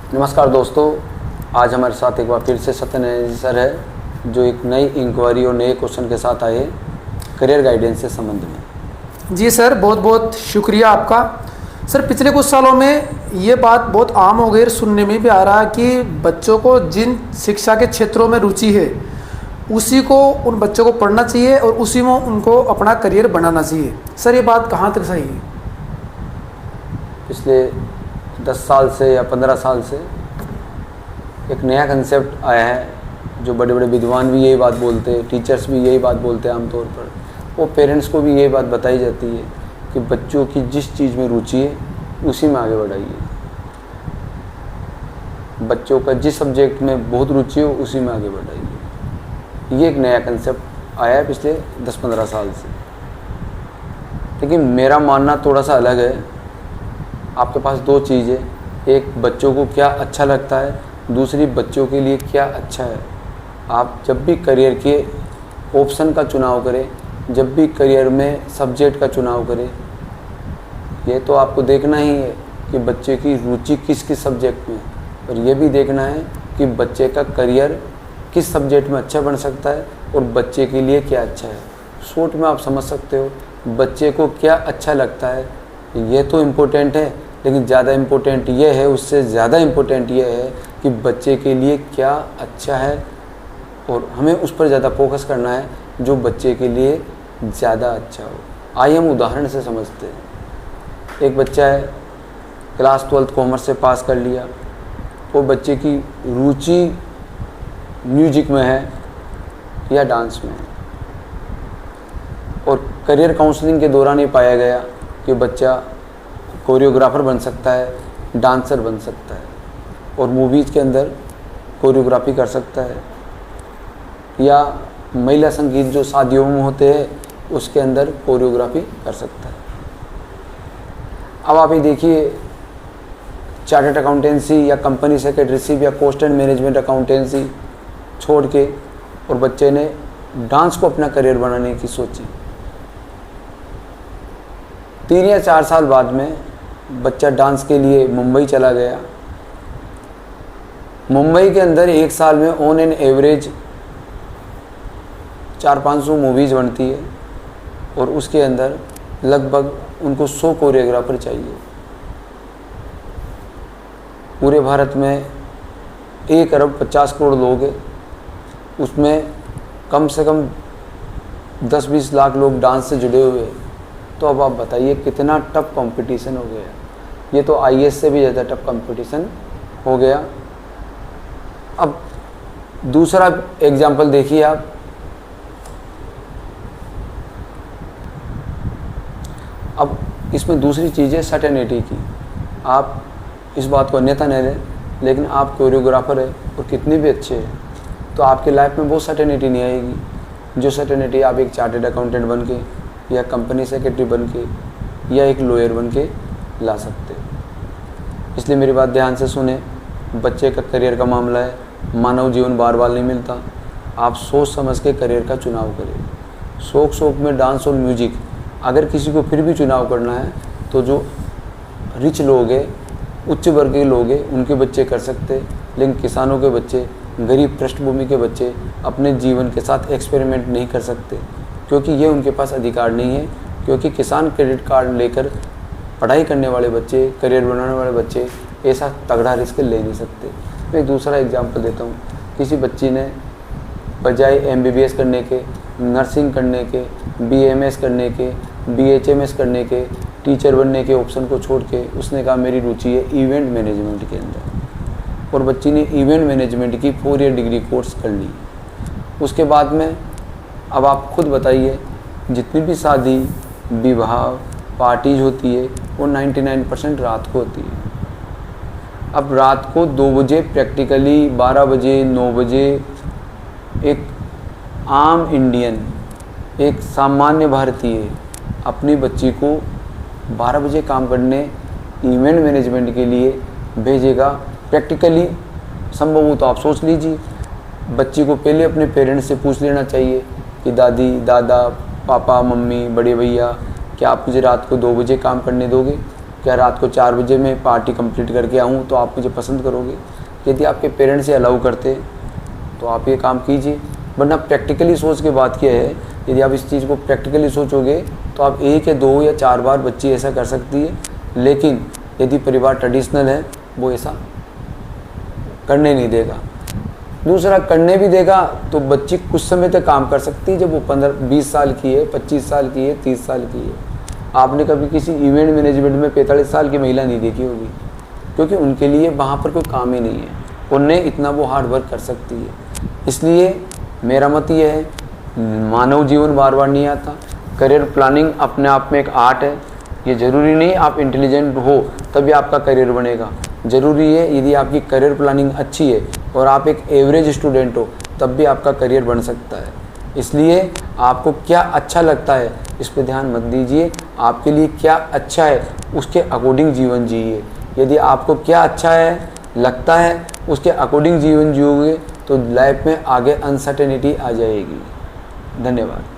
नमस्कार दोस्तों, आज हमारे साथ एक बार फिर से सत्यनारायण जी सर है, जो एक नई इंक्वायरी और नए क्वेश्चन के साथ आए करियर गाइडेंस से संबंध में। जी सर, बहुत बहुत शुक्रिया आपका। सर, पिछले कुछ सालों में ये बात बहुत आम हो गई, सुनने में भी आ रहा है कि बच्चों को जिन शिक्षा के क्षेत्रों में रुचि है उसी को उन बच्चों को पढ़ना चाहिए और उसी में उनको अपना करियर बनाना चाहिए। सर, ये बात कहाँ तक सही है? पिछले 10 साल से या 15 साल से एक नया कंसेप्ट आया है, जो बड़े बड़े विद्वान भी यही बात बोलते हैं, टीचर्स भी यही बात बोलते हैं आमतौर पर, वो पेरेंट्स को भी यही बात बताई जाती है कि बच्चों की जिस चीज़ में रुचि है उसी में आगे बढ़ाइए। बच्चों का जिस सब्जेक्ट में बहुत रुचि हो उसी में आगे बढ़ाइए। ये एक नया कंसेप्ट आया है पिछले 10-15 साल से, लेकिन मेरा मानना थोड़ा सा अलग है। आपके पास दो चीज़ है, एक बच्चों को क्या अच्छा लगता है, दूसरी बच्चों के लिए क्या अच्छा है। आप जब भी करियर के ऑप्शन का चुनाव करें, जब भी करियर में सब्जेक्ट का चुनाव करें, ये तो आपको देखना ही है कि बच्चे की रुचि किस किस सब्जेक्ट में है, और ये भी देखना है कि बच्चे का करियर किस सब्जेक्ट में अच्छा बन सकता है और बच्चे के लिए क्या अच्छा है। शॉर्ट में आप समझ सकते हो, बच्चे को क्या अच्छा लगता है ये तो इम्पोर्टेंट है, लेकिन ज़्यादा इम्पोर्टेंट ये है, उससे ज़्यादा इम्पोर्टेंट ये है कि बच्चे के लिए क्या अच्छा है, और हमें उस पर ज़्यादा फोकस करना है जो बच्चे के लिए ज़्यादा अच्छा हो। आइए हम उदाहरण से समझते हैं। एक बच्चा है, क्लास 12 कॉमर्स से पास कर लिया, वो बच्चे की रुचि म्यूजिक में है या डांस में है, और करियर काउंसलिंग के दौरान ये पाया गया कि बच्चा कोरियोग्राफर बन सकता है, डांसर बन सकता है, और मूवीज़ के अंदर कोरियोग्राफी कर सकता है, या महिला संगीत जो शादियों में होते हैं उसके अंदर कोरियोग्राफी कर सकता है। अब आप ये देखिए, चार्टर्ड अकाउंटेंसी या कंपनी सेक्रेटरीशिप या कॉस्ट एंड मैनेजमेंट अकाउंटेंसी छोड़ के और बच्चे ने डांस को अपना करियर बनाने की सोची। 3 या 4 साल बाद में बच्चा डांस के लिए मुंबई चला गया। मुंबई के अंदर एक साल में ऑन एन एवरेज 400-500 मूवीज़ बनती है, और उसके अंदर लगभग उनको 100 कोरियोग्राफर चाहिए। पूरे भारत में 1 अरब 50 करोड़ लोग हैं, उसमें कम से कम 10-20 लाख लोग डांस से जुड़े हुए हैं। तो अब आप बताइए कितना टफ कंपटीशन हो गया। ये तो आईएएस से भी ज़्यादा टफ कंपटीशन हो गया। अब दूसरा एग्जाम्पल देखिए आप, अब इसमें दूसरी चीज़ है सर्टेनिटी की। आप इस बात को अन्यथा नहीं लें, लेकिन आप कोरियोग्राफर है और कितने भी अच्छे हैं तो आपकी लाइफ में वो सर्टेनिटी नहीं आएगी जो सर्टेनिटी आप एक चार्टर्ड अकाउंटेंट बन के या कंपनी सेक्रेटरी बन के या एक लॉयर बन के ला सकते। इसलिए मेरी बात ध्यान से सुने। बच्चे का करियर का मामला है, मानव जीवन बार बार नहीं मिलता। आप सोच समझ के करियर का चुनाव करें। शौक में डांस और म्यूजिक अगर किसी को फिर भी चुनाव करना है तो जो रिच लोग हैं, उच्च वर्ग के लोग हैं, उनके बच्चे कर सकते, लेकिन किसानों के बच्चे, गरीब पृष्ठभूमि के बच्चे अपने जीवन के साथ एक्सपेरिमेंट नहीं कर सकते, क्योंकि ये उनके पास अधिकार नहीं है। क्योंकि किसान क्रेडिट कार्ड लेकर पढ़ाई करने वाले बच्चे, करियर बनाने वाले बच्चे ऐसा तगड़ा रिस्क ले नहीं सकते। मैं एक दूसरा एग्जांपल देता हूँ। किसी बच्ची ने बजाय एमबीबीएस करने के, नर्सिंग करने के, बीएमएस करने के, बीएचएमएस करने के, टीचर बनने के ऑप्शन को छोड़ के उसने कहा मेरी रुचि है इवेंट मैनेजमेंट के अंदर, और बच्ची ने इवेंट मैनेजमेंट की 4 ईयर डिग्री कोर्स कर ली। उसके बाद में अब आप खुद बताइए, जितनी भी शादी, विवाह, पार्टीज होती है वो 99% रात को होती है। अब रात को 2 बजे प्रैक्टिकली, 12 बजे, 9 बजे एक आम इंडियन, एक सामान्य भारतीय अपनी बच्ची को 12 बजे काम करने इवेंट मैनेजमेंट के लिए भेजेगा। प्रैक्टिकली संभव हो तो आप सोच लीजिए, बच्ची को पहले अपने पेरेंट्स से पूछ लेना चाहिए कि दादी, दादा, पापा, मम्मी, बड़े भैया, क्या आप मुझे रात को 2 बजे काम करने दोगे? क्या रात को 4 बजे मैं पार्टी कंप्लीट करके आऊँ तो आप मुझे पसंद करोगे? यदि आपके पेरेंट्स ये अलाउ करते तो आप ये काम कीजिए, वरना प्रैक्टिकली सोच के बात किया है। यदि आप इस चीज़ को प्रैक्टिकली सोचोगे तो आप 1 या 2 या 4 बार बच्ची ऐसा कर सकती है, लेकिन यदि परिवार ट्रेडिशनल है वो ऐसा करने नहीं देगा। दूसरा, करने भी देगा तो बच्ची कुछ समय तक काम कर सकती है, जब वो 15-20 साल की है, 25 साल की है, 30 साल की है। आपने कभी किसी इवेंट मैनेजमेंट में 45 साल की महिला नहीं देखी होगी, क्योंकि उनके लिए वहाँ पर कोई काम ही नहीं है, उन्हें इतना वो हार्ड वर्क कर सकती है। इसलिए मेरा मत ये है, मानव जीवन बार बार नहीं आता। करियर प्लानिंग अपने आप में एक आर्ट है। ये ज़रूरी नहीं आप इंटेलिजेंट हो तभी आपका करियर बनेगा। ज़रूरी है यदि आपकी करियर प्लानिंग अच्छी है और आप एक एवरेज स्टूडेंट हो तब भी आपका करियर बन सकता है। इसलिए आपको क्या अच्छा लगता है इस पे ध्यान मत दीजिए, आपके लिए क्या अच्छा है उसके अकॉर्डिंग जीवन जिए। यदि आपको क्या अच्छा है लगता है उसके अकॉर्डिंग जीवन जियोगे तो लाइफ में आगे अनसर्टेनिटी आ जाएगी। धन्यवाद।